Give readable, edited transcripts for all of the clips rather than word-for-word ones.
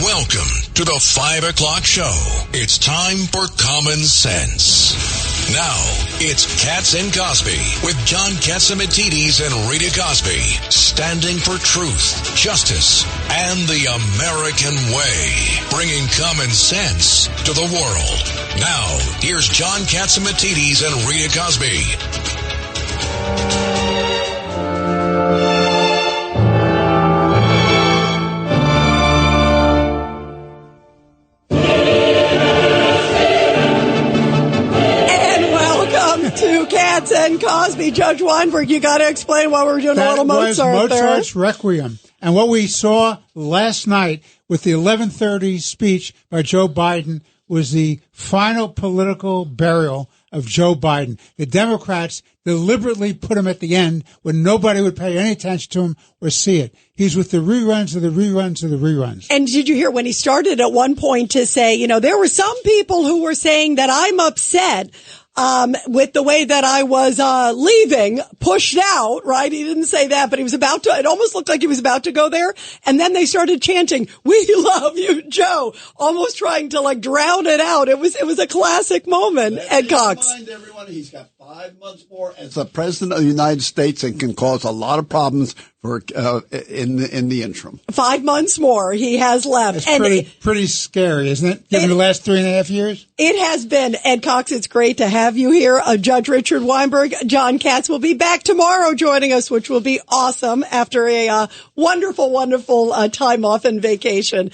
Welcome to the 5 o'clock show. It's time for Common Sense. Now, it's Katz and Cosby with John Katzimatidis and Rita Cosby, standing for truth, justice, and the American way, bringing common sense to the world. Now, here's John Katzimatidis and Rita Cosby. Katz and Cosby. Judge Weinberg, you got to explain why we're doing a little Mozart there. Mozart's Requiem. And what we saw last night with the 11:30 speech by Joe Biden was the final political burial of Joe Biden. The Democrats deliberately put him at the end when nobody would pay any attention to him or see it. He's with the reruns of the reruns of the reruns. And did you hear when he started at one point to say, you know, there were some people who were saying that I'm upset with the way that I was leaving, pushed out, right? He didn't say that, but he was about to, it almost looked like he was about to go there. And then they started chanting, "We love you, Joe," almost trying to like drown it out. It was a classic moment, Ed Cox. Remind everyone, he's got 5 months more as the president of the United States and can cause a lot of problems for in the interim. 5 months more he has left. It's pretty scary, isn't it? Given the last 3.5 years? It has been. Ed Cox, it's great to have you here. Judge Richard Weinberg, John Katz will be back tomorrow joining us, which will be awesome after a wonderful, wonderful time off and vacation.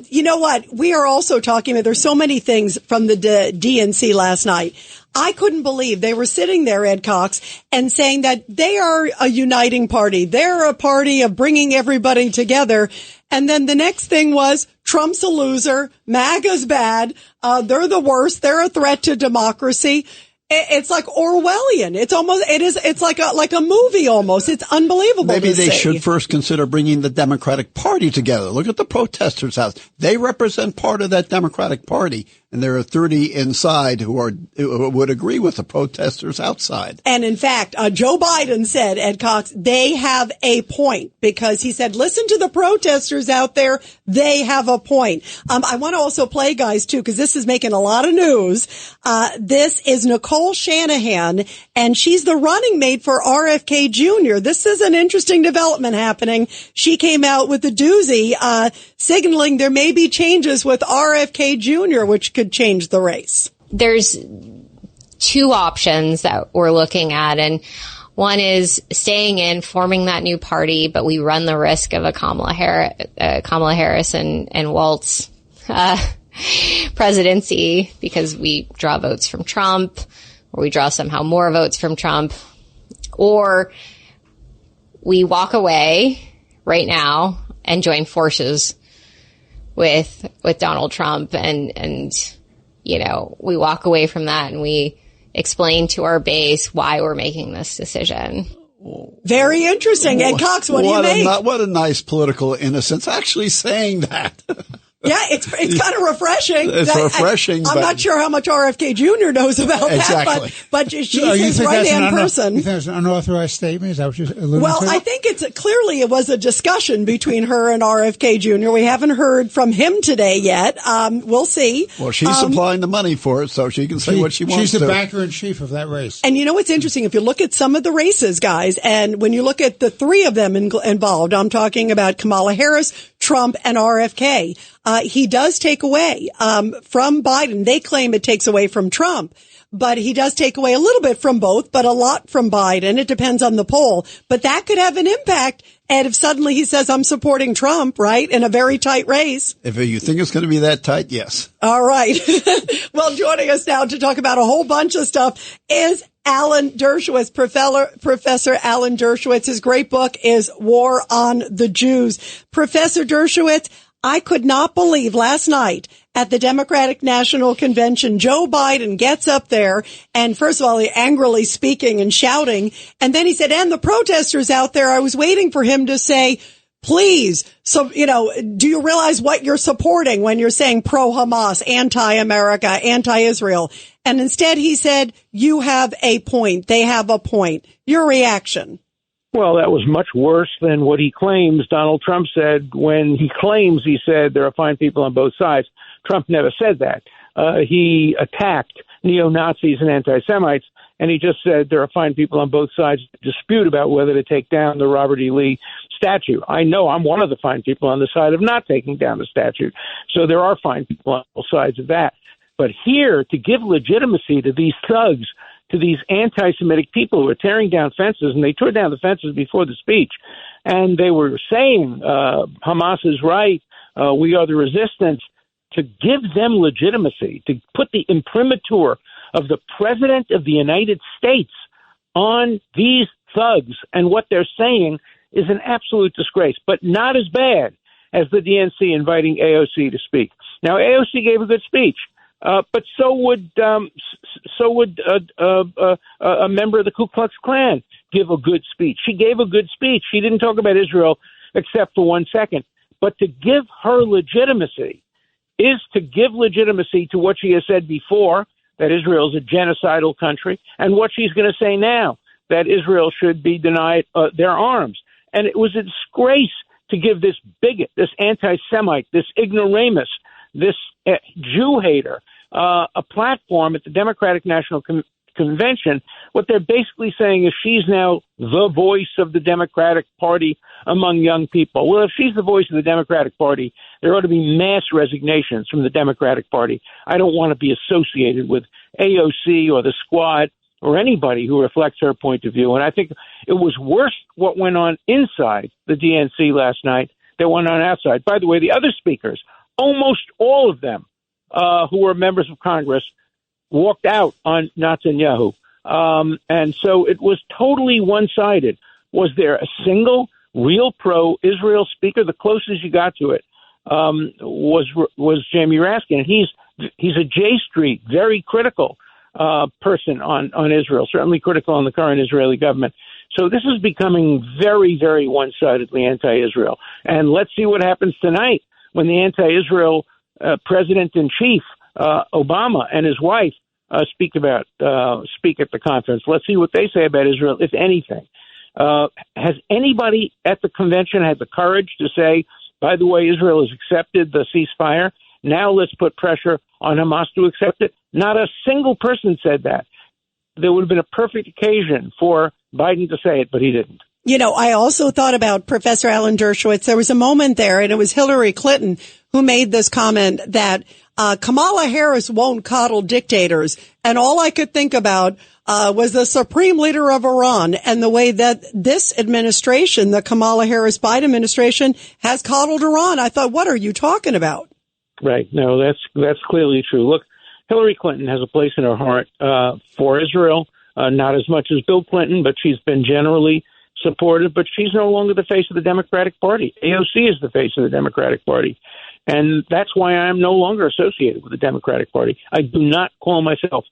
You know what? We are also talking about, there's so many things from the DNC last night. I couldn't believe they were sitting there, Ed Cox, and saying that they are a uniting party. They're a party of bringing everybody together. And then the next thing was Trump's a loser. MAGA's bad. They're the worst. They're a threat to democracy. It's like Orwellian. It's like a movie almost. It's unbelievable. Maybe they should first consider bringing the Democratic Party together. Look at the protesters' house. They represent part of that Democratic Party. And there are 30 inside who would agree with the protesters outside. And in fact, Joe Biden said, Ed Cox, they have a point, because he said, listen to the protesters out there. They have a point. I want to also play, guys, too, because this is making a lot of news. This is Nicole Shanahan, and she's the running mate for RFK Jr. This is an interesting development happening. She came out with a doozy, signaling there may be changes with RFK Jr., which could change the race. There's two options that we're looking at, and one is staying in, forming that new party, but we run the risk of a Kamala Harris and Waltz presidency, because we draw votes from Trump, or we draw somehow more votes from Trump, or we walk away right now and join forces with Donald Trump, and you know, we walk away from that and we explain to our base why we're making this decision. Very interesting. Ed Cox, what do you make? What a nice political innocence, actually saying that. Yeah, it's kind of refreshing. It's refreshing. I'm not sure how much RFK Jr. knows about exactly. that, but she's his right-hand person. You think it's an unauthorized statement? Is that what you're alluding to? I think it was a discussion between her and RFK Jr. We haven't heard from him today yet. We'll see. Well, she's supplying the money for it, so she can say what she wants to. She's the banker-in-chief of that race. And you know what's interesting? If you look at some of the races, guys, and when you look at the three of them involved, I'm talking about Kamala Harris, Trump, and RFK. He does take away from Biden. They claim it takes away from Trump, but he does take away a little bit from both, but a lot from Biden. It depends on the poll, but that could have an impact. And if suddenly he says, I'm supporting Trump, right, in a very tight race. If you think it's going to be that tight, yes. All right. Well, joining us now to talk about a whole bunch of stuff is Alan Dershowitz, Professor Alan Dershowitz. His great book is War on the Jews. Professor Dershowitz, I could not believe last night at the Democratic National Convention, Joe Biden gets up there and first of all, he angrily speaking and shouting. And then he said, and the protesters out there, I was waiting for him to say, please. So, you know, do you realize what you're supporting when you're saying pro-Hamas, anti-America, anti-Israel? And instead he said, you have a point. They have a point. Your reaction? Well, that was much worse than what he claims Donald Trump said when he claims he said there are fine people on both sides. Trump never said that. He attacked neo-Nazis and anti-Semites, and he just said there are fine people on both sides to dispute about whether to take down the Robert E. Lee statue. I know I'm one of the fine people on the side of not taking down the statue. So there are fine people on both sides of that. But here, to give legitimacy to these thugs, to these anti-Semitic people who are tearing down fences, and they tore down the fences before the speech, and they were saying Hamas is right, we are the resistance, to give them legitimacy, to put the imprimatur of the President of the United States on these thugs and what they're saying is an absolute disgrace, but not as bad as the DNC inviting AOC to speak. Now, AOC gave a good speech. But so would a member of the Ku Klux Klan give a good speech. She gave a good speech. She didn't talk about Israel except for 1 second. But to give her legitimacy is to give legitimacy to what she has said before, that Israel is a genocidal country, and what she's going to say now, that Israel should be denied their arms. And it was a disgrace to give this bigot, this anti-Semite, this ignoramus, this Jew hater, a platform at the Democratic National Convention. What they're basically saying is she's now the voice of the Democratic Party among young people. Well, if she's the voice of the Democratic Party, there ought to be mass resignations from the Democratic Party. I don't want to be associated with AOC or the Squad or anybody who reflects her point of view. And I think it was worse what went on inside the DNC last night than went on outside. By the way, the other speakers, almost all of them who were members of Congress, walked out on Netanyahu. And so it was totally one-sided. Was there a single real pro-Israel speaker? The closest you got to it was Jamie Raskin. He's a J Street, very critical person on Israel, certainly critical on the current Israeli government. So this is becoming very, very one-sidedly anti-Israel. And let's see what happens tonight when the anti-Israel president-in-chief, Obama, and his wife speak at the conference. Let's see what they say about Israel, if anything. Has anybody at the convention had the courage to say, by the way, Israel has accepted the ceasefire, now let's put pressure on Hamas to accept it? Not a single person said that. There would have been a perfect occasion for Biden to say it, but he didn't. You know, I also thought about Professor Alan Dershowitz. There was a moment there, and it was Hillary Clinton who made this comment that Kamala Harris won't coddle dictators. And all I could think about was the supreme leader of Iran and the way that this administration, the Kamala Harris-Biden administration, has coddled Iran. I thought, what are you talking about? Right. No, that's clearly true. Look, Hillary Clinton has a place in her heart for Israel, not as much as Bill Clinton, but she's been generally supportive, but she's no longer the face of the Democratic Party. AOC is the face of the Democratic Party. And that's why I'm no longer associated with the Democratic Party. I do not call myself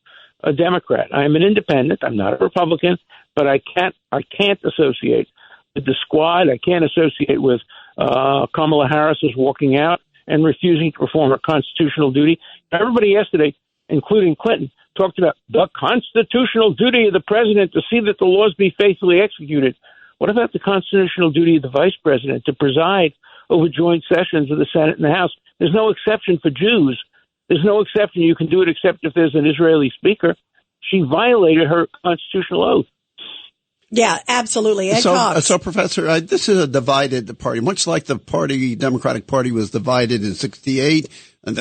a Democrat. I am an independent. I'm not a Republican, but I can't associate with the Squad. I can't associate with Kamala Harris is walking out and refusing to perform her constitutional duty. Everybody yesterday, including Clinton, talked about the constitutional duty of the president to see that the laws be faithfully executed. What about the constitutional duty of the vice president to preside over joint sessions of the Senate and the House? There's no exception for Jews. There's no exception. You can do it except if there's an Israeli speaker. She violated her constitutional oath. Yeah, absolutely. Ed So, Cox. Professor, this is a divided party, much like the Democratic Party was divided in '68. And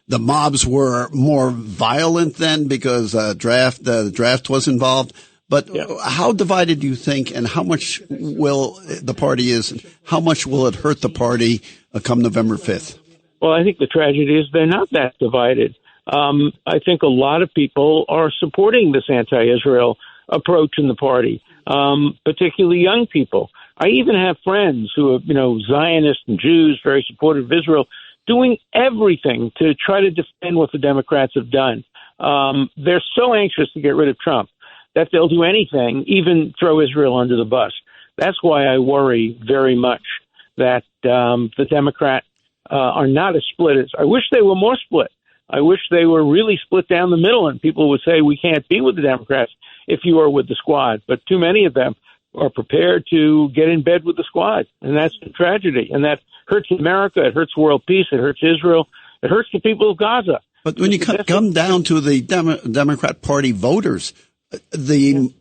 the mobs were more violent then because the draft was involved. But how divided do you think, and how much will the party is? How much will it hurt the party come November 5th? Well, I think the tragedy is they're not that divided. I think a lot of people are supporting this anti-Israel approach in the party, particularly young people. I even have friends who are, Zionists and Jews, very supportive of Israel, doing everything to try to defend what the Democrats have done. They're so anxious to get rid of Trump that they'll do anything, even throw Israel under the bus. That's why I worry very much that the Democrats are not as split as I wish they were more split. I wish they were really split down the middle and people would say we can't be with the Democrats if you are with the Squad. But too many of them are prepared to get in bed with the squad. And that's a tragedy. And that hurts America. It hurts world peace. It hurts Israel. It hurts the people of Gaza. But when you come down to the Democrat Party voters, the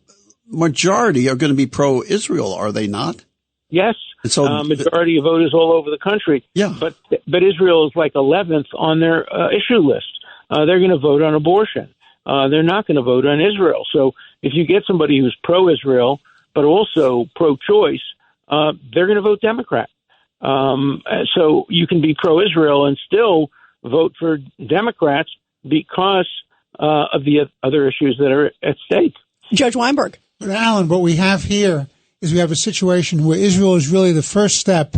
majority are going to be pro-Israel, are they not? Yes. And so, majority of voters all over the country. Yeah. But Israel is like 11th on their issue list. They're going to vote on abortion. They're not going to vote on Israel. So if you get somebody who's pro-Israel but also pro-choice, they're going to vote Democrat. So you can be pro-Israel and still vote for Democrats because of the other issues that are at stake. Judge Weinberg. But Alan, what we have here is we have a situation where Israel is really the first step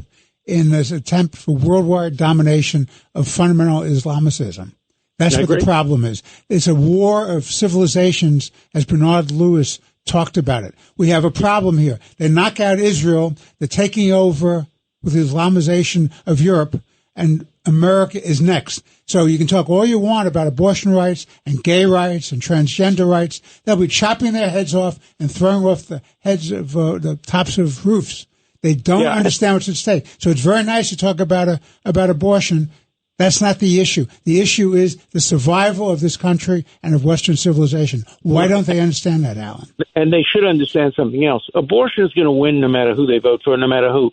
in this attempt for worldwide domination of fundamental Islamicism. That's what the problem is. It's a war of civilizations, as Bernard Lewis talked about it. We have a problem here. They knock out Israel. They're taking over with the Islamization of Europe, and America is next. So you can talk all you want about abortion rights and gay rights and transgender rights. They'll be chopping their heads off and throwing off the heads of the tops of roofs. They don't understand what's at stake. So it's very nice to talk about abortion. That's not the issue. The issue is the survival of this country and of Western civilization. Why don't they understand that, Alan? And they should understand something else. Abortion is going to win no matter who they vote for, no matter who.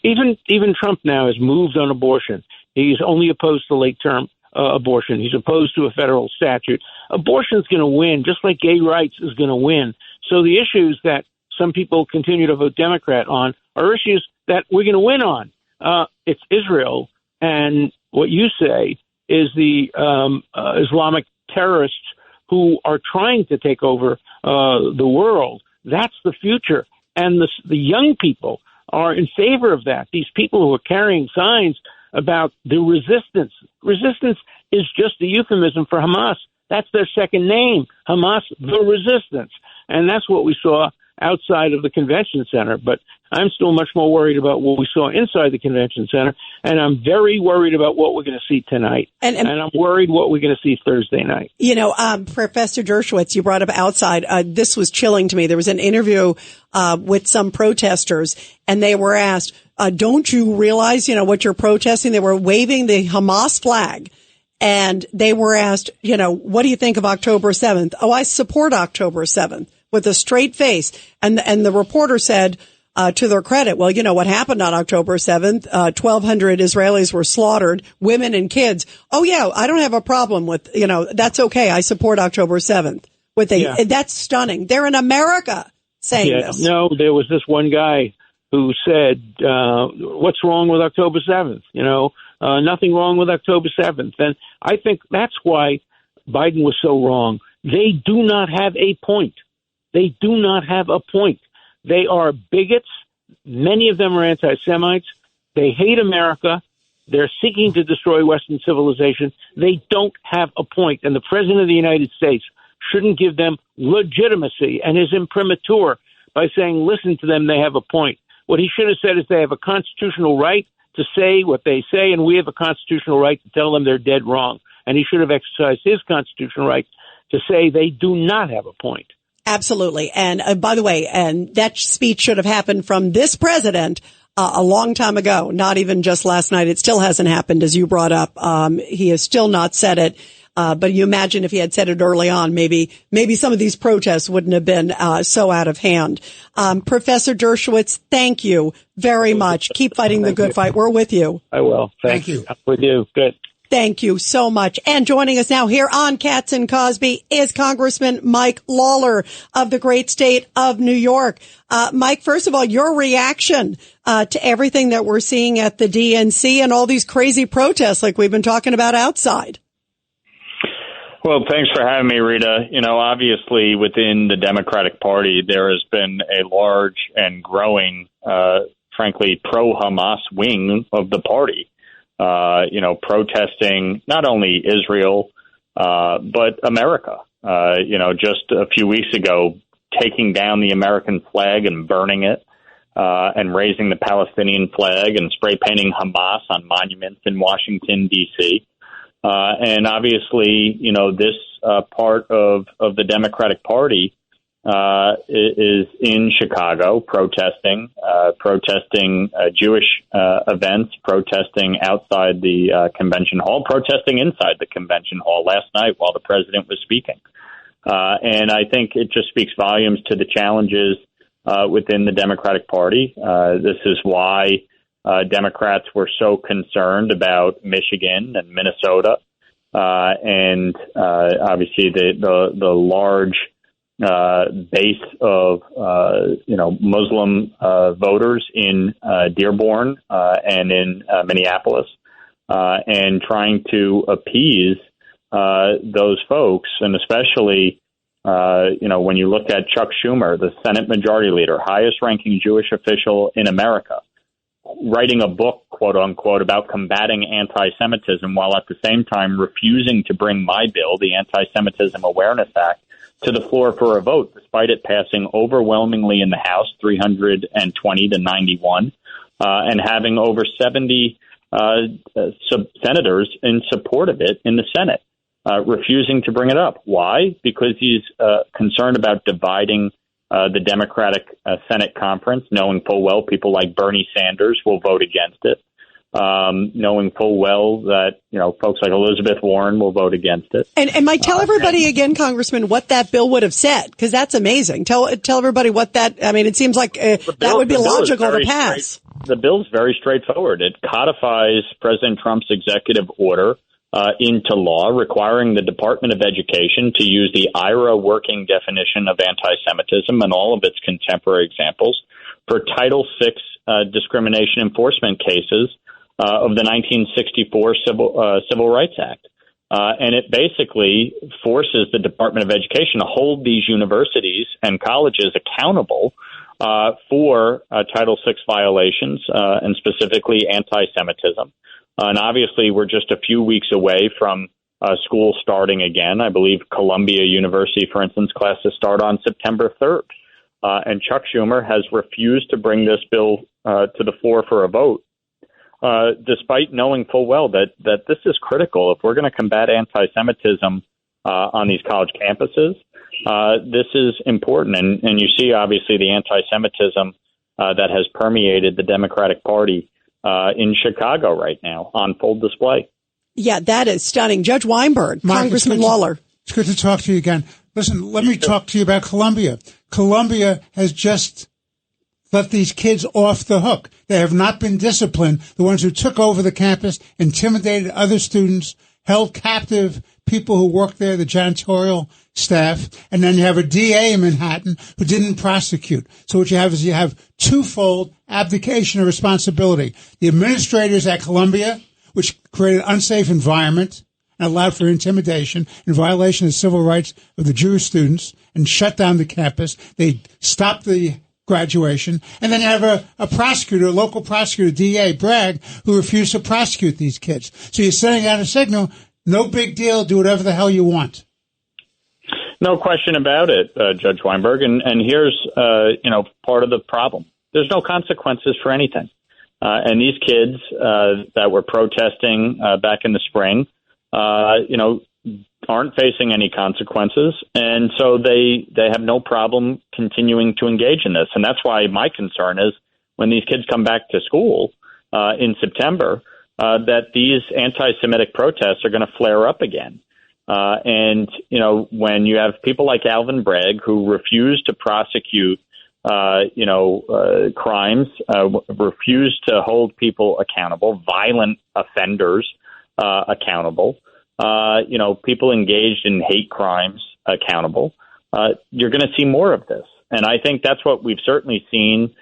Even Trump now has moved on abortion. He's only opposed to late-term abortion. He's opposed to a federal statute. Abortion is going to win, just like gay rights is going to win. So the issues that some people continue to vote Democrat on are issues that we're going to win on. It's Israel, and what you say is the Islamic terrorists who are trying to take over the world. That's the future. And the young people are in favor of that. These people who are carrying signs about the resistance. Resistance is just a euphemism for Hamas. That's their second name, Hamas, the resistance. And that's what we saw outside of the convention center. But I'm still much more worried about what we saw inside the convention center. And I'm very worried about what we're going to see tonight. And I'm worried what we're going to see Thursday night. You know, Professor Dershowitz, you brought up outside. This was chilling to me. There was an interview with some protesters, and they were asked, don't you realize, what you're protesting? They were waving the Hamas flag. And they were asked, what do you think of October 7th? Oh, I support October 7th with a straight face. And the reporter said, to their credit, well, what happened on October 7th? 1,200 Israelis were slaughtered, women and kids. Oh, yeah, I don't have a problem with, that's okay. I support October 7th. That's stunning. They're in America saying this. No, there was this one guy who said, what's wrong with October 7th? Nothing wrong with October 7th. And I think that's why Biden was so wrong. They do not have a point. They do not have a point. They are bigots. Many of them are anti-Semites. They hate America. They're seeking to destroy Western civilization. They don't have a point. And the President of the United States shouldn't give them legitimacy and his imprimatur by saying, listen to them, they have a point. What he should have said is they have a constitutional right to say what they say, and we have a constitutional right to tell them they're dead wrong. And he should have exercised his constitutional right to say they do not have a point. Absolutely. And by the way, and that speech should have happened from this president a long time ago, not even just last night. It still hasn't happened, as you brought up. He has still not said it. But you imagine if he had said it early on, maybe some of these protests wouldn't have been so out of hand. Professor Dershowitz, thank you very much. Keep fighting the good fight. We're with you. I will. Thank you. I'm with you. Good. Thank you so much. And joining us now here on Katz and Cosby is Congressman Mike Lawler of the great state of New York. Mike, first of all, your reaction to everything that we're seeing at the DNC and all these crazy protests like we've been talking about outside. Well, thanks for having me, Rita. Obviously within the Democratic Party, there has been a large and growing, frankly, pro-Hamas wing of the party. Protesting not only Israel, but America. Just a few weeks ago, taking down the American flag and burning it, and raising the Palestinian flag and spray painting Hamas on monuments in Washington, D.C. And obviously, this part of the Democratic Party is in Chicago protesting Jewish events, protesting outside the convention hall, protesting inside the convention hall last night while the president was speaking. And I think it just speaks volumes to the challenges within the Democratic Party. This is why Democrats were so concerned about Michigan and Minnesota, and obviously the large base of Muslim voters in Dearborn and in Minneapolis, and trying to appease those folks, and especially when you look at Chuck Schumer, the Senate Majority Leader, highest-ranking Jewish official in America, writing a book, quote unquote, about combating anti-Semitism, while at the same time refusing to bring my bill, the Anti-Semitism Awareness Act, to the floor for a vote, despite it passing overwhelmingly in the House, 320 to 91, and having over 70 senators in support of it in the Senate, refusing to bring it up. Why? Because he's concerned about dividing the Democratic Senate conference, knowing full well people like Bernie Sanders will vote against it, knowing full well that, folks like Elizabeth Warren will vote against it. And Mike, tell everybody again, Congressman, what that bill would have said, because that's amazing. Tell everybody what it seems like that would be logical to pass. The bill's very straightforward. It codifies President Trump's executive order into law, requiring the Department of Education to use the IRA working definition of anti-Semitism and all of its contemporary examples for Title VI discrimination enforcement cases of the 1964 Civil Rights Act. And it basically forces the Department of Education to hold these universities and colleges accountable for Title VI violations, and specifically anti-Semitism. And obviously, we're just a few weeks away from school starting again. I believe Columbia University, for instance, classes start on September 3rd. And Chuck Schumer has refused to bring this bill to the floor for a vote, despite knowing full well that this is critical. If we're going to combat anti-Semitism on these college campuses, this is important. And you see, obviously, the anti-Semitism that has permeated the Democratic Party in Chicago right now on full display. Yeah, that is stunning. Judge Weinberg, Mark, Congressman Lawler. It's good to talk to you again. Listen, let me talk to you about Columbia. Columbia has just let these kids off the hook. They have not been disciplined. The ones who took over the campus, intimidated other students, held captive people who work there, the janitorial staff, and then you have a DA in Manhattan who didn't prosecute. So what you have twofold abdication of responsibility. The administrators at Columbia, which created an unsafe environment and allowed for intimidation in violation of the civil rights of the Jewish students, and shut down the campus. They stopped the graduation. And then you have a prosecutor, a local prosecutor, DA Bragg, who refused to prosecute these kids. So you're sending out a signal, no big deal, do whatever the hell you want. No question about it, Judge Weinberg. And here's, part of the problem. There's no consequences for anything. And these kids that were protesting back in the spring, aren't facing any consequences. And so they have no problem continuing to engage in this. And that's why my concern is when these kids come back to school in September, that these anti-Semitic protests are going to flare up again. And when you have people like Alvin Bragg who refuse to prosecute, crimes, refuse to hold people accountable, violent offenders accountable, people engaged in hate crimes accountable, you're going to see more of this. And I think that's what we've certainly seen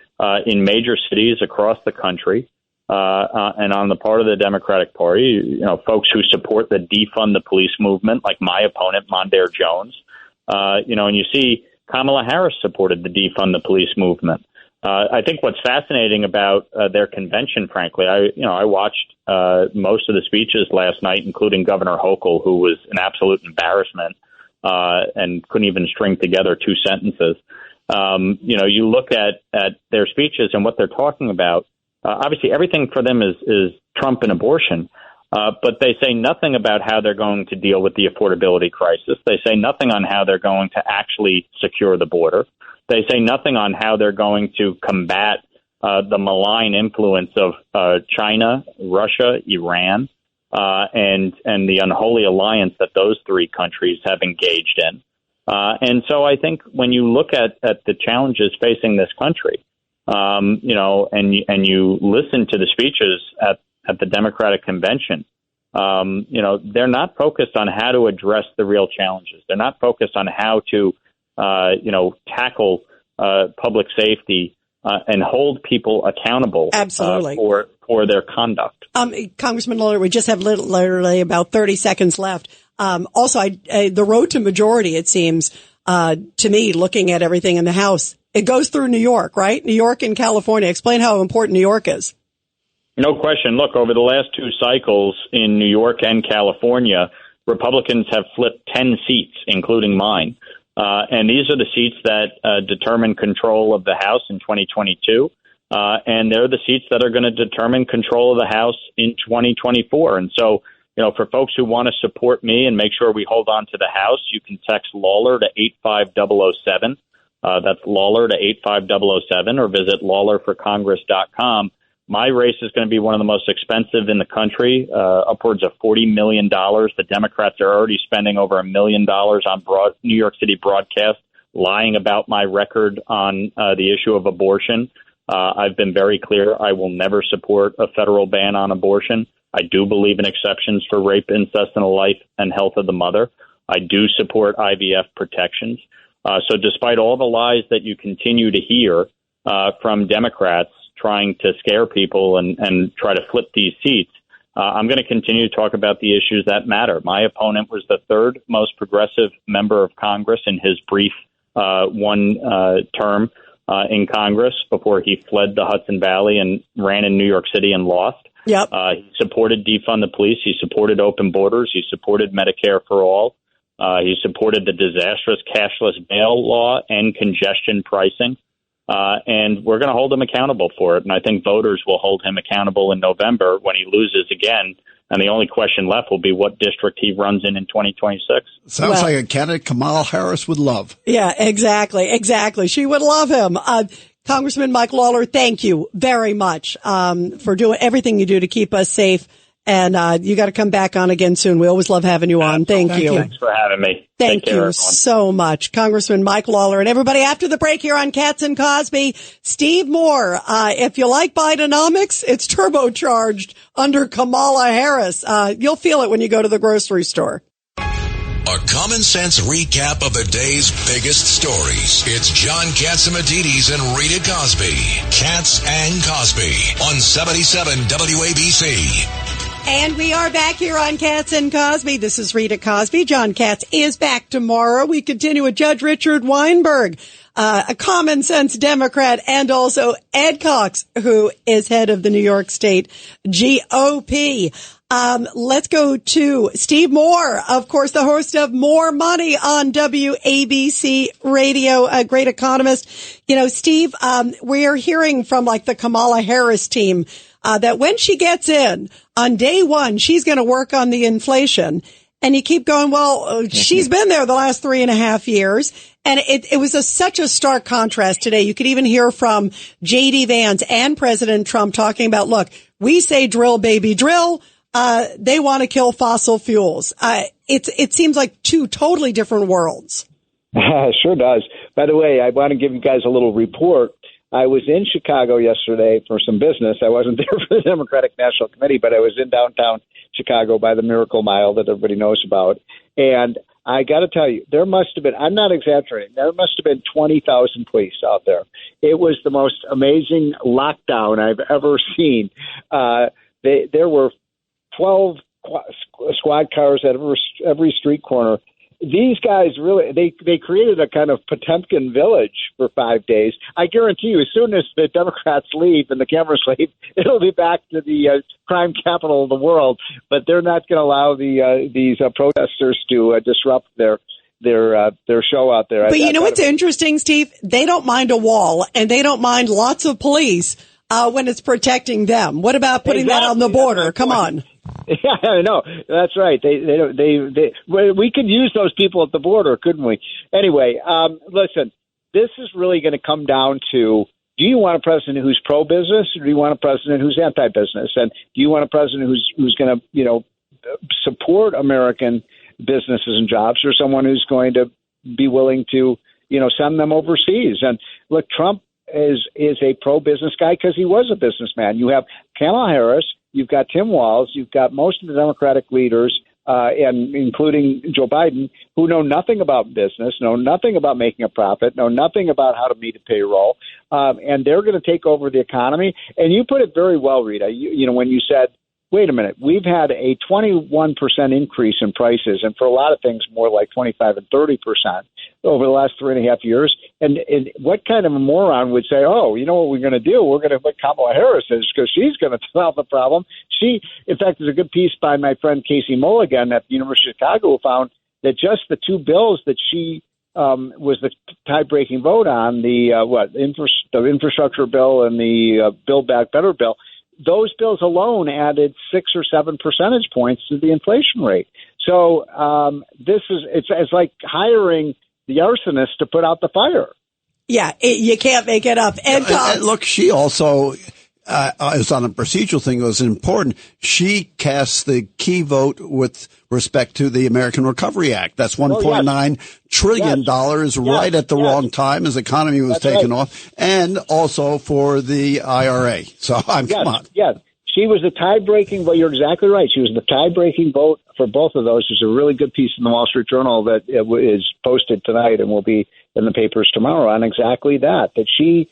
in major cities across the country. And on the part of the Democratic Party, folks who support the defund the police movement, like my opponent, Mondaire Jones, and you see Kamala Harris supported the defund the police movement. I think what's fascinating about their convention, frankly, I watched most of the speeches last night, including Governor Hochul, who was an absolute embarrassment and couldn't even string together two sentences. You look at their speeches and what they're talking about. Obviously, everything for them is Trump and abortion. But they say nothing about how they're going to deal with the affordability crisis. They say nothing on how they're going to actually secure the border. They say nothing on how they're going to combat the malign influence of China, Russia, Iran, and the unholy alliance that those three countries have engaged in. And so I think when you look at the challenges facing this country, and you listen to the speeches at the Democratic convention, they're not focused on how to address the real challenges. They're not focused on how to, tackle public safety and hold people accountable for their conduct. Congressman Lawler, we just have literally about 30 seconds left. Also, the road to majority, it seems to me, looking at everything in the House, it goes through New York, right? New York and California. Explain how important New York is. No question. Look, over the last two cycles in New York and California, Republicans have flipped 10 seats, including mine. And these are the seats that determine control of the House in 2022. And they're the seats that are going to determine control of the House in 2024. And so, for folks who want to support me and make sure we hold on to the House, you can text Lawler to 85007. That's Lawler to 85007, or visit LawlerForCongress.com. My race is going to be one of the most expensive in the country, upwards of $40 million. The Democrats are already spending over $1 million on New York City broadcast, lying about my record on the issue of abortion. I've been very clear. I will never support a federal ban on abortion. I do believe in exceptions for rape, incest, and the life and health of the mother. I do support IVF protections. So despite all the lies that you continue to hear from Democrats trying to scare people and try to flip these seats, I'm going to continue to talk about the issues that matter. My opponent was the third most progressive member of Congress in his brief one term in Congress before he fled the Hudson Valley and ran in New York City and lost. Yep. He supported defund the police. He supported open borders. He supported Medicare for all. He supported the disastrous cashless bail law and congestion pricing. And we're going to hold him accountable for it. And I think voters will hold him accountable in November when he loses again. And the only question left will be what district he runs in 2026. Sounds like a candidate Kamala Harris would love. Yeah, exactly. She would love him. Congressman Mike Lawler, thank you very much for doing everything you do to keep us safe. And you got to come back on again soon. We always love having you on. Thank you. Thanks for having me. Thank Take care, you everyone. so much, Congressman Mike Lawler. And everybody, after the break here on Katz and Cosby, Steve Moore. If you like Bidenomics, it's turbocharged under Kamala Harris. You'll feel it when you go to the grocery store. A common sense recap of the day's biggest stories. It's John Catsimatidis and Rita Cosby. Katz and Cosby on 77 WABC. And we are back here on Katz and Cosby. This is Rita Cosby. John Katz is back tomorrow. We continue with Judge Richard Weinberg, a common sense Democrat, and also Ed Cox, who is head of the New York State GOP. Let's go to Steve Moore, of course, the host of More Money on WABC Radio, a great economist. Steve, we're hearing from the Kamala Harris team that when she gets in on day one, she's going to work on the inflation. And you keep going, she's been there the last 3.5 years. And it was such a stark contrast today. You could even hear from J.D. Vance and President Trump talking about, look, we say drill, baby, drill. They want to kill fossil fuels. It seems like two totally different worlds. Sure does. By the way, I want to give you guys a little report. I was in Chicago yesterday for some business. I wasn't there for the Democratic National Committee, but I was in downtown Chicago by the Miracle Mile that everybody knows about. And I got to tell you, there must have been, I'm not exaggerating, there must have been 20,000 police out there. It was the most amazing lockdown I've ever seen. There were 12 squad cars at every street corner. These guys really, they created a kind of Potemkin village for 5 days. I guarantee you, as soon as the Democrats leave and the cameras leave, it'll be back to the crime capital of the world. But they're not going to allow these protesters to disrupt their show out there. But you know what's interesting, Steve? They don't mind a wall, and they don't mind lots of police. when it's protecting them. What about putting that on the border? Come on. Yeah, I know. That's right. We could use those people at the border, couldn't we? Anyway, listen, this is really going to come down to, do you want a president who's pro-business, or do you want a president who's anti-business? And do you want a president who's going to, support American businesses and jobs, or someone who's going to be willing to, send them overseas? And look, Trump is a pro-business guy because he was a businessman. You have Kamala Harris, you've got Tim Walz, you've got most of the Democratic leaders, and including Joe Biden, who know nothing about business, know nothing about making a profit, know nothing about how to meet a payroll, and they're going to take over the economy. And you put it very well, Rita, when you said, wait a minute, we've had a 21% increase in prices, and for a lot of things more like 25 and 30% over the last 3.5 years. And what kind of a moron would say, oh, you know what we're going to do? We're going to put Kamala Harris in because she's going to solve the problem. She, in fact, there's a good piece by my friend Casey Mulligan at the University of Chicago who found that just the two bills that she was the tie-breaking vote on, the infrastructure bill and the Build Back Better bill, those bills alone added 6 or 7 percentage points to the inflation rate. So it's like hiring the arsonist to put out the fire. Yeah, you can't make it up. And look, she also, is on a procedural thing that was important. She cast the key vote with respect to the American Recovery Act. That's $1.9 trillion right at the wrong time as the economy was taking off, and also for the IRA. So come on. Yeah, she was the tie-breaking vote. You're exactly right. She was the tie-breaking vote for both of those. There's a really good piece in the Wall Street Journal that is posted tonight and will be in the papers tomorrow on exactly that she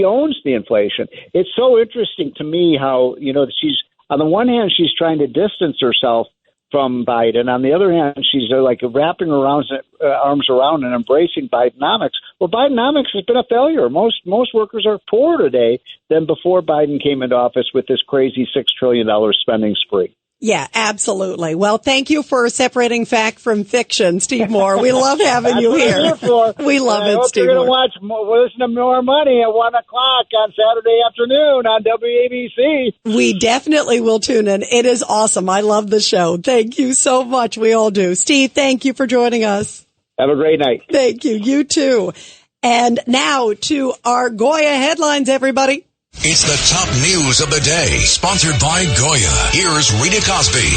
owns the inflation. It's so interesting to me how, she's, on the one hand, she's trying to distance herself from Biden. On the other hand, she's like wrapping arms around and embracing Bidenomics. Well, Bidenomics has been a failure. Most workers are poorer today than before Biden came into office with this crazy $6 trillion spending spree. Yeah, absolutely. Well, thank you for separating fact from fiction, Steve Moore. We love having you here. We love it, Steve Moore. You're going to listen to More Money at 1 o'clock on Saturday afternoon on WABC. We definitely will tune in. It is awesome. I love the show. Thank you so much. We all do. Steve, thank you for joining us. Have a great night. Thank you. You too. And now to our Goya headlines, everybody. It's the top news of the day, sponsored by Goya. Here's Rita Cosby.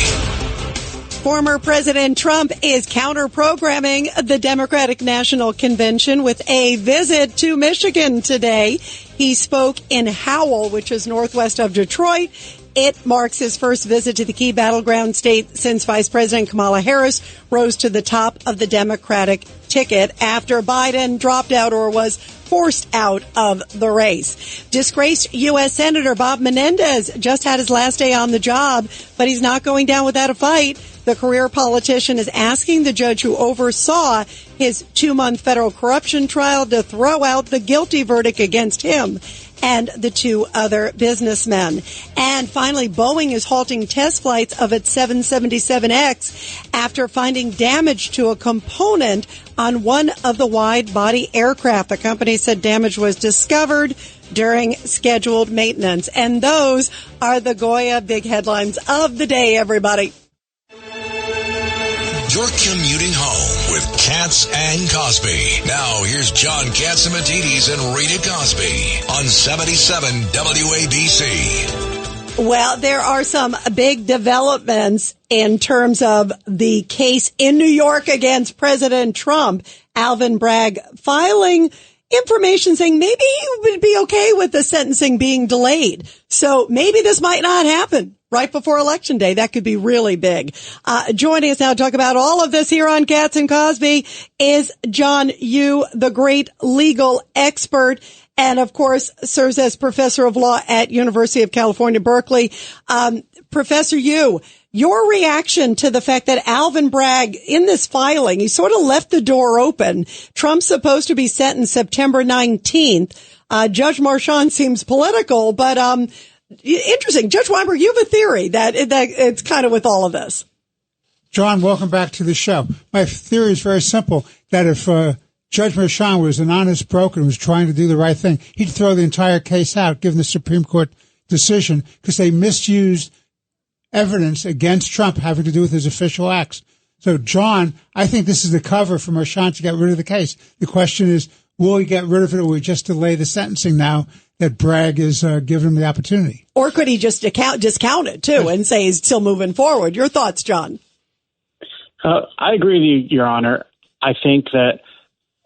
Former President Trump is counter-programming the Democratic National Convention with a visit to Michigan today. He spoke in Howell, which is northwest of Detroit. It marks his first visit to the key battleground state since Vice President Kamala Harris rose to the top of the Democratic ticket after Biden dropped out or was forced out of the race. Disgraced U.S. Senator Bob Menendez just had his last day on the job, but he's not going down without a fight. The career politician is asking the judge who oversaw his 2-month federal corruption trial to throw out the guilty verdict against him and the 2 other businessmen. And finally, Boeing is halting test flights of its 777X after finding damage to a component on one of the wide-body aircraft. The company said damage was discovered during scheduled maintenance. And those are the Goya big headlines of the day, everybody. You're commuting home with Katz and Cosby. Now, here's John Katzimatidis and Rita Cosby on 77 WABC. Well, there are some big developments in terms of the case in New York against President Trump. Alvin Bragg filing information saying maybe he would be okay with the sentencing being delayed. So maybe this might not happen right before Election Day. That could be really big. Joining us now to talk about all of this here on Katz and Cosby is John Yoo, the great legal expert, and of course serves as professor of law at University of California, Berkeley. Professor Yoo, your reaction to the fact that Alvin Bragg, in this filing, he sort of left the door open. Trump's supposed to be sentenced September 19th. Judge Marchand seems political, but interesting. Judge Weinberg, you have a theory that it's kind of with all of this. John, welcome back to the show. My theory is very simple, that if Judge Merchan was an honest broker and was trying to do the right thing, he'd throw the entire case out, given the Supreme Court decision, because they misused evidence against Trump having to do with his official acts. So, John, I think this is the cover for Merchan to get rid of the case. The question is, will he get rid of it, or will he just delay the sentencing now that Bragg is giving him the opportunity? Or could he just discount it, too, and say he's still moving forward? Your thoughts, John? I agree with you, Your Honor. I think that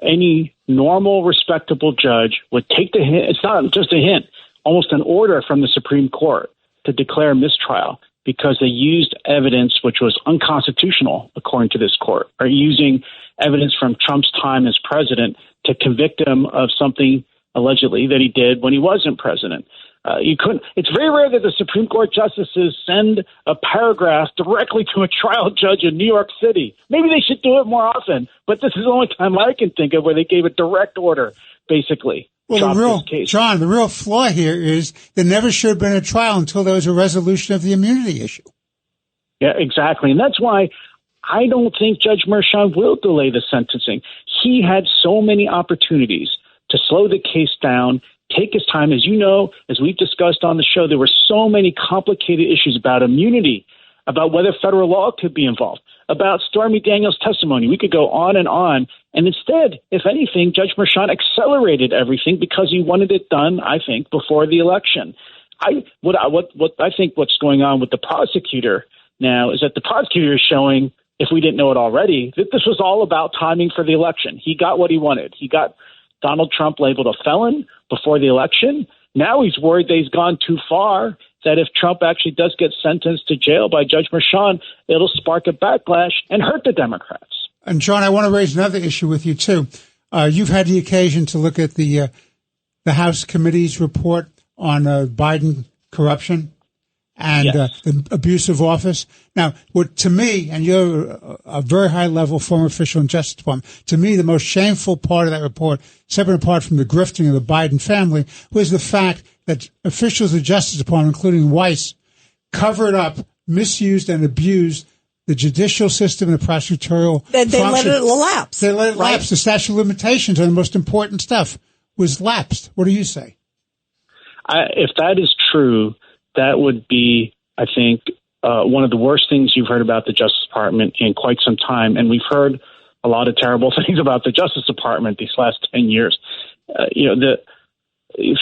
any normal, respectable judge would take the hint. It's not just a hint, almost an order from the Supreme Court to declare mistrial because they used evidence which was unconstitutional, according to this court, or using evidence from Trump's time as president to convict him of something allegedly that he did when he wasn't president. It's very rare that the Supreme Court justices send a paragraph directly to a trial judge in New York City. Maybe they should do it more often, but this is the only time I can think of where they gave a direct order, basically. Well, the real flaw here is there never should have been a trial until there was a resolution of the immunity issue. Yeah, exactly. And that's why I don't think Judge Merchan will delay the sentencing. He had so many opportunities to slow the case down, take his time. As you know, as we've discussed on the show, there were so many complicated issues about immunity, about whether federal law could be involved, about Stormy Daniels' testimony. We could go on. And instead, if anything, Judge Merchan accelerated everything because he wanted it done, I think, before the election. I think what's going on with the prosecutor now is that the prosecutor is showing, if we didn't know it already, that this was all about timing for the election. He got what he wanted. He got Donald Trump labeled a felon before the election. Now he's worried that he's gone too far, that if Trump actually does get sentenced to jail by Judge Merchan, it'll spark a backlash and hurt the Democrats. And, John, I want to raise another issue with you, too. You've had the occasion to look at the House committee's report on Biden corruption and the abuse of office. Now, what to me, and you're a very high-level former official in Justice Department, to me the most shameful part of that report, separate apart from the grifting of the Biden family, was the fact that officials of the Justice Department, including Weiss, covered up, misused, and abused the judicial system and the prosecutorial function. They let it lapse. They let it lapse. The statute of limitations on the most important stuff was lapsed. What do you say? If that is true, that would be, I think, one of the worst things you've heard about the Justice Department in quite some time. And we've heard a lot of terrible things about the Justice Department these last 10 years. You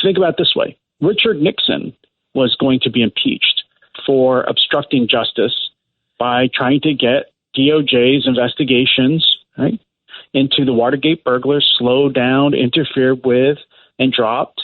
think about it this way. Richard Nixon was going to be impeached for obstructing justice by trying to get DOJ's investigations into the Watergate burglars slowed down, interfered with, and dropped.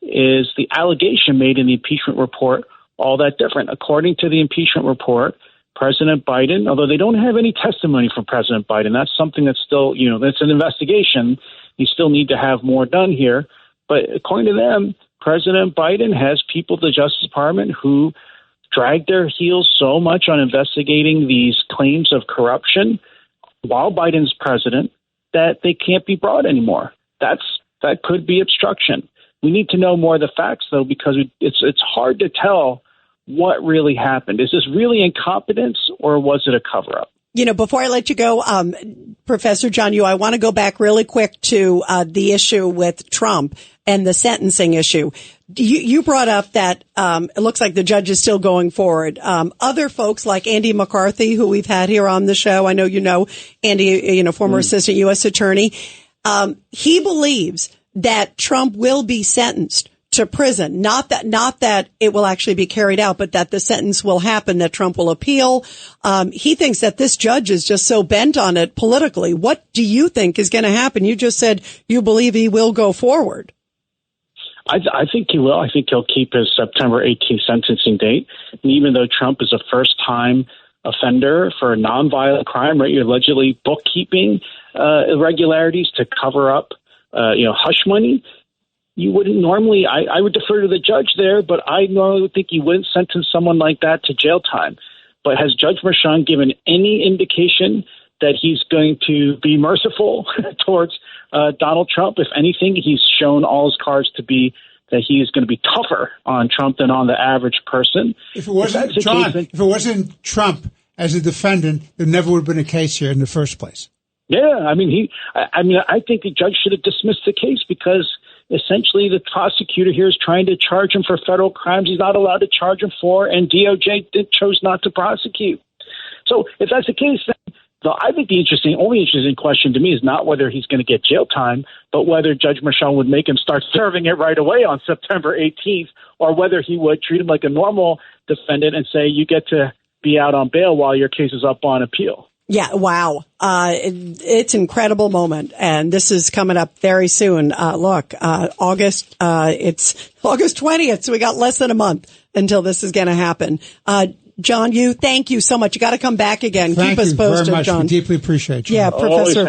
Is the allegation made in the impeachment report all that different? According to the impeachment report, President Biden, although they don't have any testimony from President Biden, that's something that's still, that's an investigation. You still need to have more done here. But according to them, President Biden has people at the Justice Department who dragged their heels so much on investigating these claims of corruption while Biden's president that they can't be brought anymore. That could be obstruction. We need to know more of the facts, though, because it's hard to tell what really happened. Is this really incompetence or was it a cover-up? Before I let you go, Professor John Yoo, I want to go back really quick to the issue with Trump and the sentencing issue. You brought up that it looks like the judge is still going forward. Other folks like Andy McCarthy, who we've had here on the show, I know you know Andy, former assistant U.S. attorney, he believes that Trump will be sentenced to prison. Not that it will actually be carried out, but that the sentence will happen, that Trump will appeal. He thinks that this judge is just so bent on it politically. What do you think is going to happen? You just said you believe he will go forward. I think he will. I think he'll keep his September 18th sentencing date. And even though Trump is a first-time offender for a nonviolent crime, right? You're allegedly bookkeeping irregularities to cover up, hush money. You wouldn't normally, I would defer to the judge there, but I normally would think you wouldn't sentence someone like that to jail time. But has Judge Merchan given any indication that he's going to be merciful towards Donald Trump? If anything, he's shown all his cards to be that he is going to be tougher on Trump than on the average person. If it wasn't Trump as a defendant, there never would have been a case here in the first place. Yeah, I mean, I think the judge should have dismissed the case because essentially the prosecutor here is trying to charge him for federal crimes he's not allowed to charge him for, and DOJ chose not to prosecute. So if that's the case, then I think the only interesting question to me is not whether he's going to get jail time, but whether Judge Merchan would make him start serving it right away on September 18th, or whether he would treat him like a normal defendant and say, you get to be out on bail while your case is up on appeal. Yeah, wow. It's an incredible moment, and this is coming up very soon. August, it's August 20th, so we got less than a month until this is going to happen. John Yoo, thank you so much. You got to come back again. Thank Keep us posted, you very much. John. We deeply appreciate you. Yeah, Professor.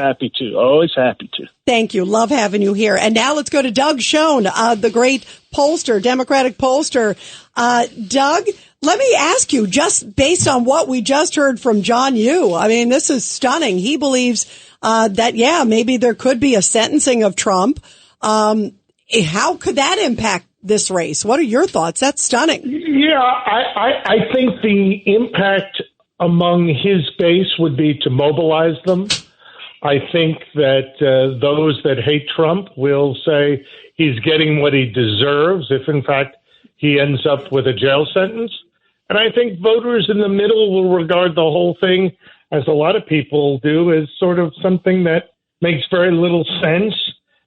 Always happy to. Thank you. Love having you here. And now let's go to Doug Schoen, the great pollster, Democratic pollster. Doug, let me ask you, just based on what we just heard from John Yoo, I mean, this is stunning. He believes that, maybe there could be a sentencing of Trump. How could that impact this race? What are your thoughts? That's stunning. Yeah, I think the impact among his base would be to mobilize them. I think that those that hate Trump will say he's getting what he deserves if, in fact, he ends up with a jail sentence. And I think voters in the middle will regard the whole thing, as a lot of people do, as sort of something that makes very little sense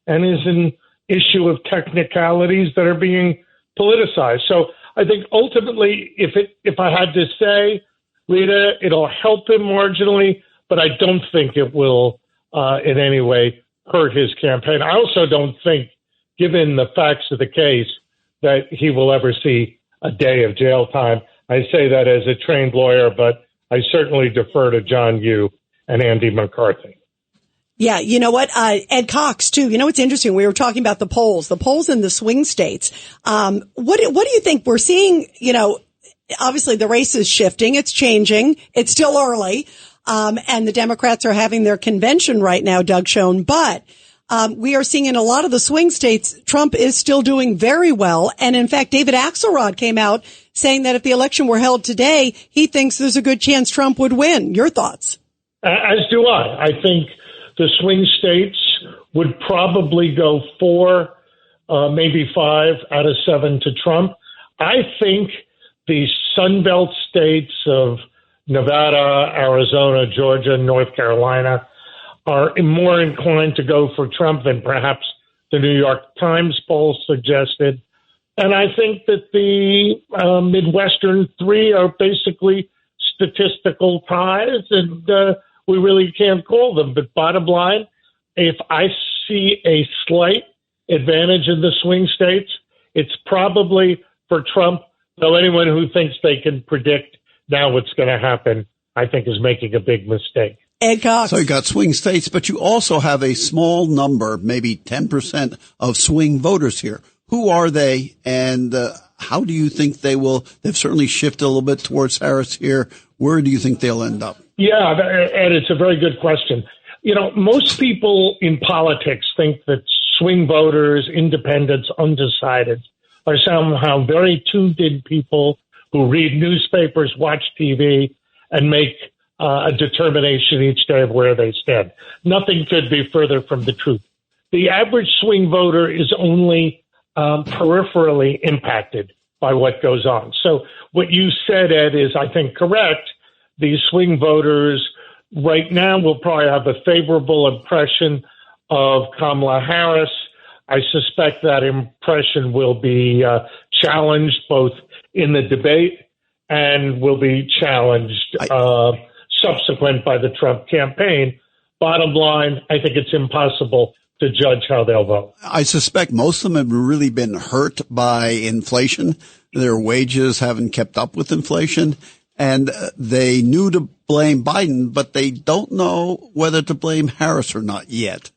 and is an issue of technicalities that are being politicized. So I think ultimately, if I had to say, Rita, it'll help him marginally, but I don't think it will in any way hurt his campaign. I also don't think, given the facts of the case, that he will ever see a day of jail time. I say that as a trained lawyer, but I certainly defer to John Yoo and Andy McCarthy. Yeah, you know what? Ed Cox, too. You know, it's interesting. We were talking about the polls in the swing states. What do you think? We're seeing, obviously the race is shifting. It's changing. It's still early. And the Democrats are having their convention right now, Doug Schoen. But we are seeing in a lot of the swing states, Trump is still doing very well. And in fact, David Axelrod came out saying that if the election were held today, he thinks there's a good chance Trump would win. Your thoughts? As do I. I think the swing states would probably go 4, maybe 5 out of 7 to Trump. I think the Sunbelt states of Nevada, Arizona, Georgia, North Carolina are more inclined to go for Trump than perhaps the New York Times poll suggested. And I think that the Midwestern 3 are basically statistical ties, and we really can't call them. But bottom line, if I see a slight advantage in the swing states, it's probably for Trump, though anyone who thinks they can predict now what's going to happen, I think is making a big mistake. Ed Cox. So you got swing states, but you also have a small number, maybe 10% of swing voters here. Who are they, and how do you think they will? They've certainly shifted a little bit towards Harris here. Where do you think they'll end up? Yeah, Ed, it's a very good question. Most people in politics think that swing voters, independents, undecided are somehow very tuned-in people who read newspapers, watch TV, and make a determination each day of where they stand. Nothing could be further from the truth. The average swing voter is only peripherally impacted by what goes on. So what you said, Ed, is, I think, correct. These swing voters right now will probably have a favorable impression of Kamala Harris. I suspect that impression will be challenged both in the debate and will be challenged subsequent by the Trump campaign. Bottom line, I think it's impossible to judge how they'll vote. I suspect most of them have really been hurt by inflation. Their wages haven't kept up with inflation, and they knew to blame Biden, but they don't know whether to blame Harris or not yet.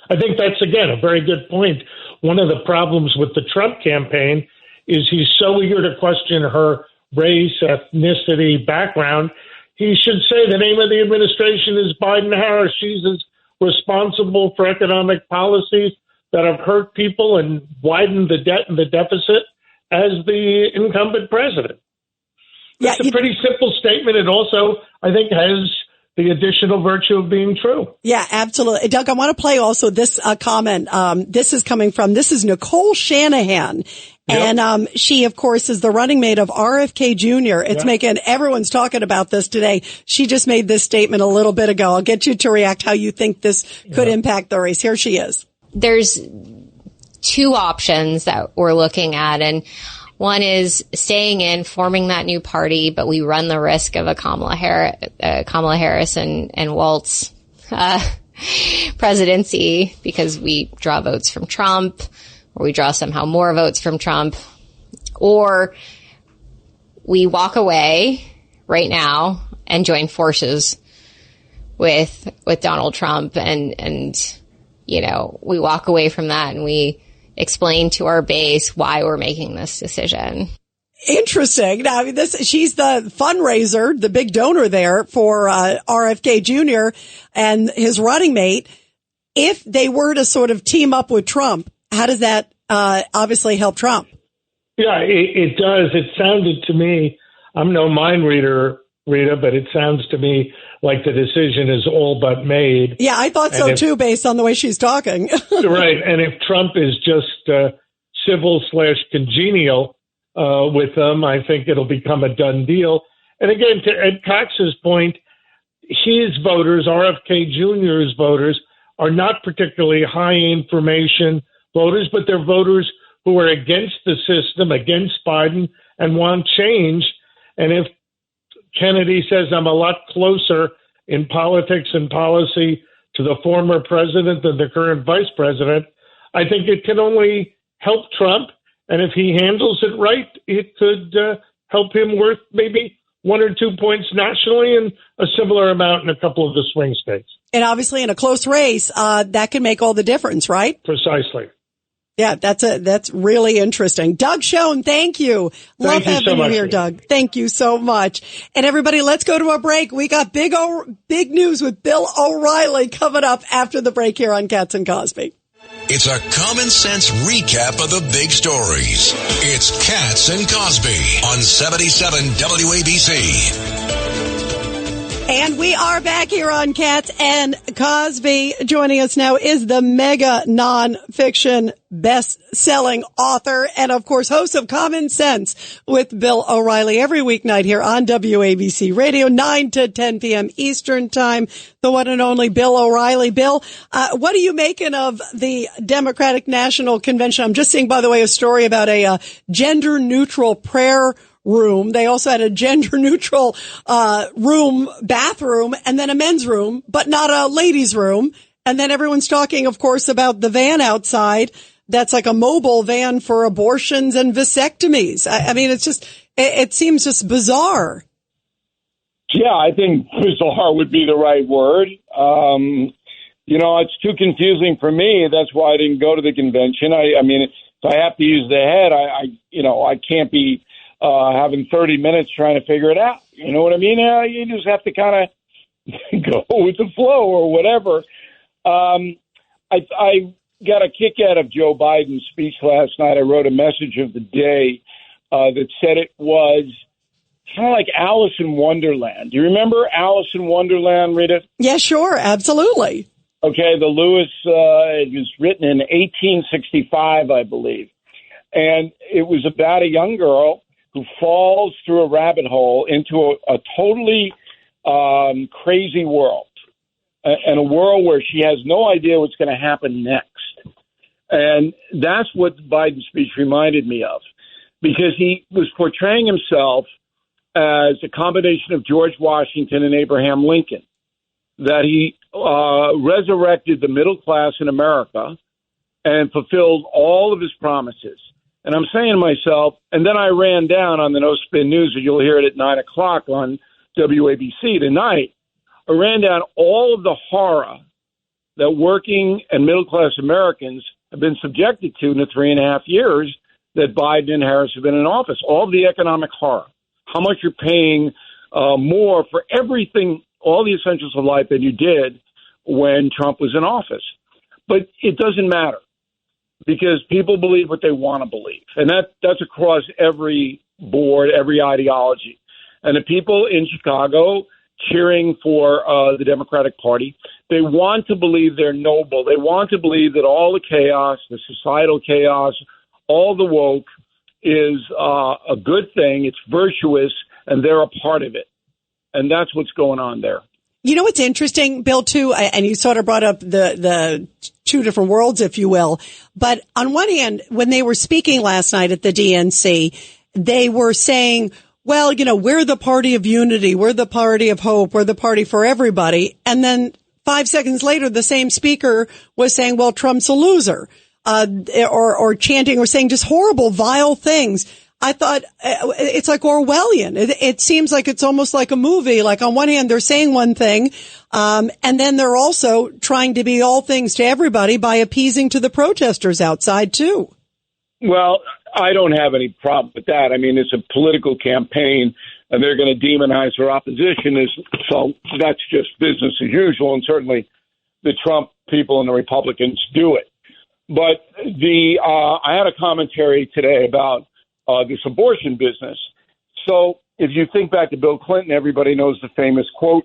I think that's, again, a very good point. One of the problems with the Trump campaign is he's so eager to question her race, ethnicity, background. He should say the name of the administration is Biden-Harris. She's as responsible for economic policies that have hurt people and widened the debt and the deficit as the incumbent president. It's a pretty simple statement. It also, I think, has the additional virtue of being true. Yeah, absolutely. Doug, I want to play also this comment. This is Nicole Shanahan. Yep. And she, of course, is the running mate of RFK Jr. It's making everyone's talking about this today. She just made this statement a little bit ago. I'll get you to react how you think this could impact the race. Here she is. There's two options that we're looking at, and one is staying in, forming that new party, but we run the risk of a Kamala Harris and Waltz presidency because we draw votes from Trump, or we draw somehow more votes from Trump, or we walk away right now and join forces with Donald Trump and you know, we walk away from that and we explain to our base why we're making this decision. Interesting. Now, I mean, she's the fundraiser, the big donor there for RFK Jr. and his running mate. If they were to sort of team up with Trump, how does that obviously help Trump? Yeah, it does. It sounded to me, I'm no mind reader, Rita, but it sounds to me like the decision is all but made. Yeah, I thought so too, based on the way she's talking. Right. And if Trump is just civil/congenial with them, I think it'll become a done deal. And again, to Ed Cox's point, his voters, RFK Jr.'s voters, are not particularly high information voters, but they're voters who are against the system, against Biden, and want change. And if Kennedy says, I'm a lot closer in politics and policy to the former president than the current vice president, I think it can only help Trump. And if he handles it right, it could help him worth maybe 1 or 2 points nationally and a similar amount in a couple of the swing states. And obviously in a close race, that can make all the difference, right? Precisely. Yeah, that's really interesting. Doug Schoen, thank you. Love having you here, Doug. Thank you so much. And everybody, let's go to a break. We got big news with Bill O'Reilly coming up after the break here on Katz and Cosby. It's a common sense recap of the big stories. It's Katz and Cosby on 77 WABC. And we are back here on Katz and Cosby. Joining us now is the mega nonfiction best-selling author and, of course, host of Common Sense with Bill O'Reilly every weeknight here on WABC Radio, 9 to 10 p.m. Eastern Time. The one and only Bill O'Reilly. Bill, what are you making of the Democratic National Convention? I'm just seeing, by the way, a story about a gender-neutral prayer room. They also had a gender-neutral bathroom, and then a men's room, but not a ladies' room. And then everyone's talking, of course, about the van outside. That's like a mobile van for abortions and vasectomies. I mean, it seems just bizarre. Yeah, I think bizarre would be the right word. It's too confusing for me. That's why I didn't go to the convention. I mean, if I have to use the head, I can't be having 30 minutes trying to figure it out. You know what I mean? You just have to kind of go with the flow or whatever. I got a kick out of Joe Biden's speech last night. I wrote a message of the day that said it was kind of like Alice in Wonderland. Do you remember Alice in Wonderland, Rita? Yeah, sure. Absolutely. Okay. The Lewis, it was written in 1865, I believe. And it was about a young girl who falls through a rabbit hole into a totally crazy world, and a world where she has no idea what's going to happen next. And that's what Biden's speech reminded me of, because he was portraying himself as a combination of George Washington and Abraham Lincoln, that he resurrected the middle class in America and fulfilled all of his promises. And I'm saying to myself, and then I ran down on the No Spin News, and you'll hear it at 9 o'clock on WABC tonight. I ran down all of the horror that working and middle-class Americans have been subjected to in the 3.5 years that Biden and Harris have been in office. All of the economic horror, how much you're paying more for everything, all the essentials of life that you did when Trump was in office. But it doesn't matter, because people believe what they want to believe. And that's across every board, every ideology. And the people in Chicago cheering for the Democratic Party. They want to believe they're noble. They want to believe that all the chaos, the societal chaos, all the woke is a good thing. It's virtuous, and they're a part of it. And that's what's going on there. You know what's interesting, Bill, too, and you sort of brought up the two different worlds, if you will. But on one hand, when they were speaking last night at the DNC, they were saying, well, you know, we're the party of unity. We're the party of hope. We're the party for everybody. And then 5 seconds later, the same speaker was saying, well, Trump's a loser, or chanting or saying just horrible, vile things. I thought it's like Orwellian. It seems like it's almost like a movie. Like on one hand, they're saying one thing, and then they're also trying to be all things to everybody by appeasing to the protesters outside too. Well, I don't have any problem with that. I mean, it's a political campaign, and they're going to demonize their opposition. So that's just business as usual, and certainly the Trump people and the Republicans do it. But I had a commentary today about this abortion business. So if you think back to Bill Clinton, everybody knows the famous quote,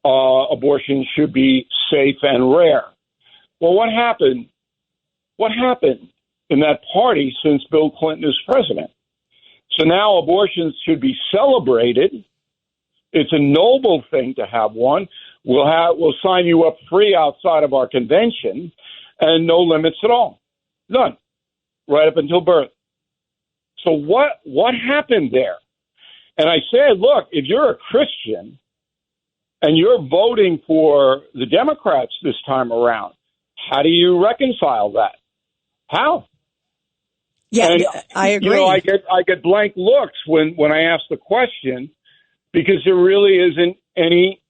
abortion should be safe and rare. Well, what happened? What happened in that party since Bill Clinton is president? So now abortions should be celebrated. It's a noble thing to have one. We'll sign you up free outside of our convention, and no limits at all. None. Right up until birth. So what happened there? And I said, look, if you're a Christian and you're voting for the Democrats this time around, how do you reconcile that? How? Yeah, and, I agree. You know, I get blank looks when I ask the question, because there really isn't any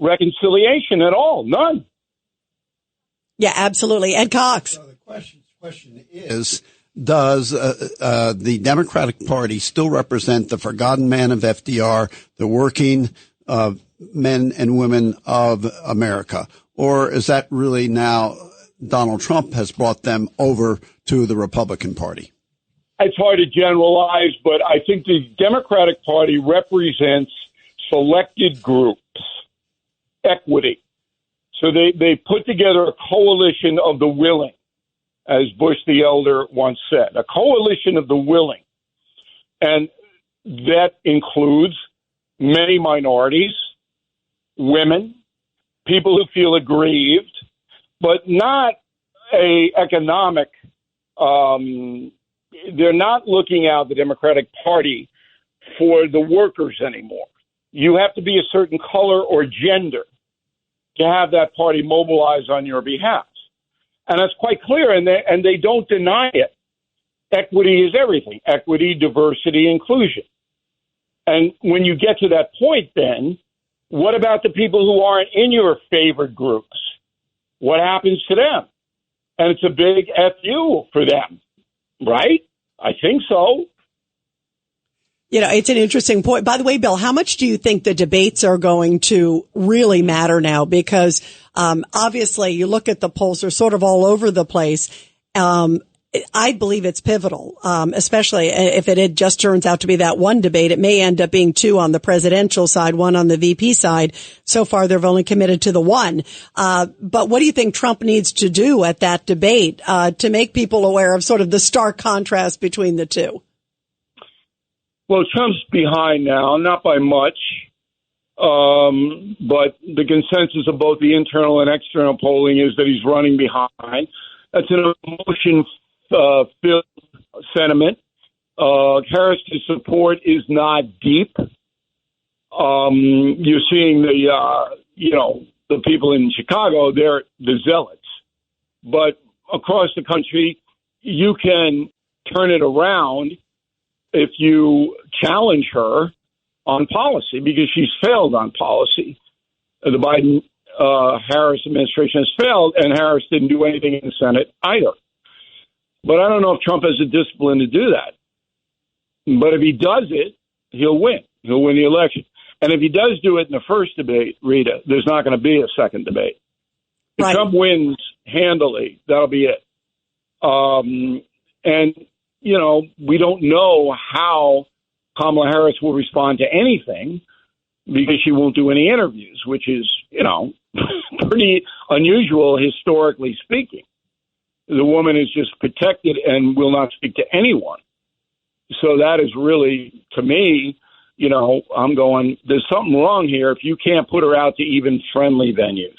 reconciliation at all. None. Yeah, absolutely. Ed Cox. So the question is, does the Democratic Party still represent the forgotten man of FDR, the working men and women of America? Or is that really now Donald Trump has brought them over to the Republican Party? It's hard to generalize, but I think the Democratic Party represents selected groups, equity. So they put together a coalition of the willing, as Bush the Elder once said, a coalition of the willing. And that includes many minorities, women, people who feel aggrieved, but not a economic, they're not looking out the Democratic Party for the workers anymore. You have to be a certain color or gender to have that party mobilize on your behalf. And that's quite clear, and they don't deny it. Equity is everything. Equity, diversity, inclusion. And when you get to that point, then, what about the people who aren't in your favored groups? What happens to them? And it's a big FU for them, right? I think so. You know, it's an interesting point. By the way, Bill, how much do you think the debates are going to really matter now? Because obviously, you look at the polls; they're sort of all over the place. I believe it's pivotal, especially if it just turns out to be that one debate. It may end up being two on the presidential side, one on the VP side. So far, they've only committed to the one. But what do you think Trump needs to do at that debate to make people aware of sort of the stark contrast between the two? Well, Trump's behind now, not by much, but the consensus of both the internal and external polling is that he's running behind. That's an emotion-filled sentiment. Harris's support is not deep. You're seeing the people in Chicago, they're the zealots. But across the country, you can turn it around if you challenge her on policy, because she's failed on policy. The Biden-Harris administration has failed, and Harris didn't do anything in the Senate either. But I don't know if Trump has the discipline to do that. But if he does it, he'll win. He'll win the election. And if he does do it in the first debate, Rita, there's not going to be a second debate. If Trump wins handily, that'll be it. And you know, we don't know how Kamala Harris will respond to anything. because she won't do any interviews, which is, pretty unusual historically speaking. The woman is just protected and will not speak to anyone. So that is really, to me, I'm going, there's something wrong here if you can't put her out to even friendly venues.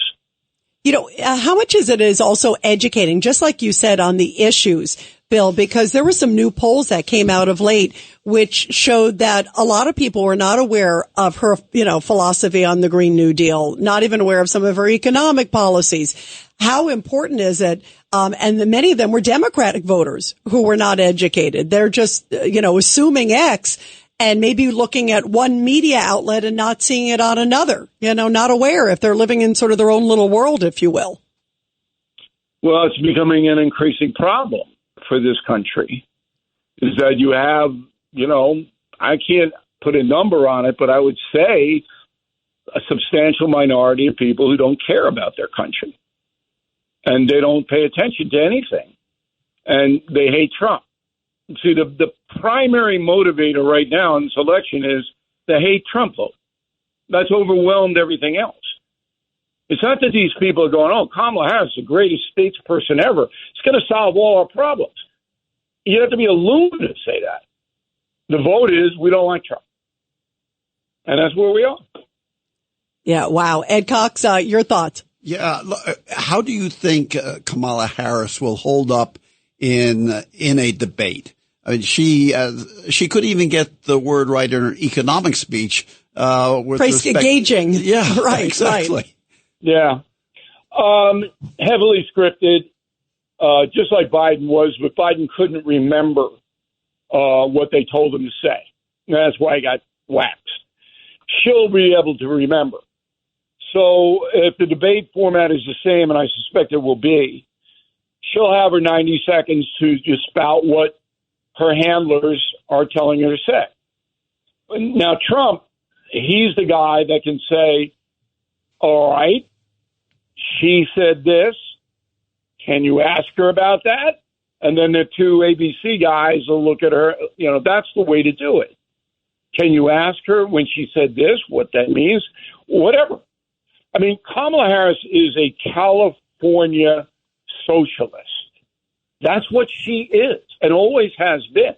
How much is also educating, just like you said, on the issues, Bill, because there were some new polls that came out of late, which showed that a lot of people were not aware of her, philosophy on the Green New Deal, not even aware of some of her economic policies. How important is it? And many of them were Democratic voters who were not educated. They're just, assuming X and maybe looking at one media outlet and not seeing it on another, not aware if they're living in sort of their own little world, if you will. Well, it's becoming an increasing problem for this country is that you have, I can't put a number on it, but I would say a substantial minority of people who don't care about their country. And they don't pay attention to anything. And they hate Trump. See, the primary motivator right now in this election is the hate Trump vote. That's overwhelmed everything else. It's not that these people are going, oh, Kamala Harris is the greatest statesperson ever. It's going to solve all our problems. You have to be a loon to say that. The vote is we don't like Trump. And that's where we are. Yeah, wow. Ed Cox, your thoughts? Yeah. How do you think Kamala Harris will hold up in a debate? I mean, she could even get the word right in her economic speech. With respect, engaging. Yeah, right. Exactly. Right. Yeah. Heavily scripted, just like Biden was, but Biden couldn't remember what they told him to say. And that's why he got waxed. She'll be able to remember. So if the debate format is the same, and I suspect it will be, she'll have her 90 seconds to just spout what her handlers are telling her to say. Now, Trump, he's the guy that can say, all right, she said this. Can you ask her about that? And then the two ABC guys will look at her. That's the way to do it. Can you ask her when she said this, what that means? Whatever. I mean, Kamala Harris is a California socialist. That's what she is and always has been.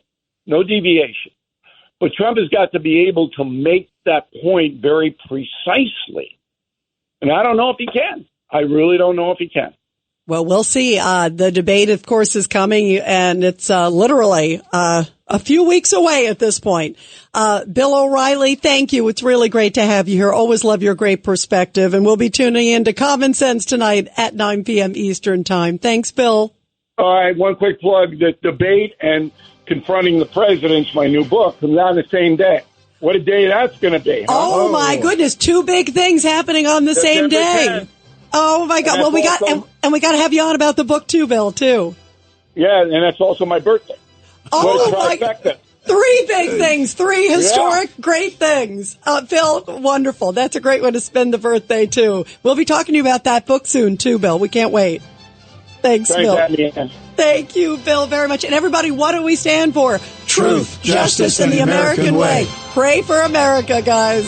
No deviation. But Trump has got to be able to make that point very precisely. And I don't know if he can. I really don't know if he can. Well, we'll see. The debate, of course, is coming, and it's literally a few weeks away at this point. Bill O'Reilly, thank you. It's really great to have you here. Always love your great perspective. And we'll be tuning in to Common Sense tonight at 9 p.m. Eastern Time. Thanks, Bill. All right, one quick plug. The debate and Confronting the President's my new book comes out on the same day. What a day that's going to be. Huh? Oh, my goodness. Two big things happening on the same day. 10th. Oh, my God. Well, we got to have you on about the book, too, Bill, too. Yeah, and that's also my birthday. Oh, my God. Three big things, three historic, great things. Bill, wonderful. That's a great way to spend the birthday, too. We'll be talking to you about that book soon, too, Bill. We can't wait. Thanks, Bill. Thank you, Bill, very much. And everybody, what do we stand for? Truth, justice, and the American way. Pray for America, guys.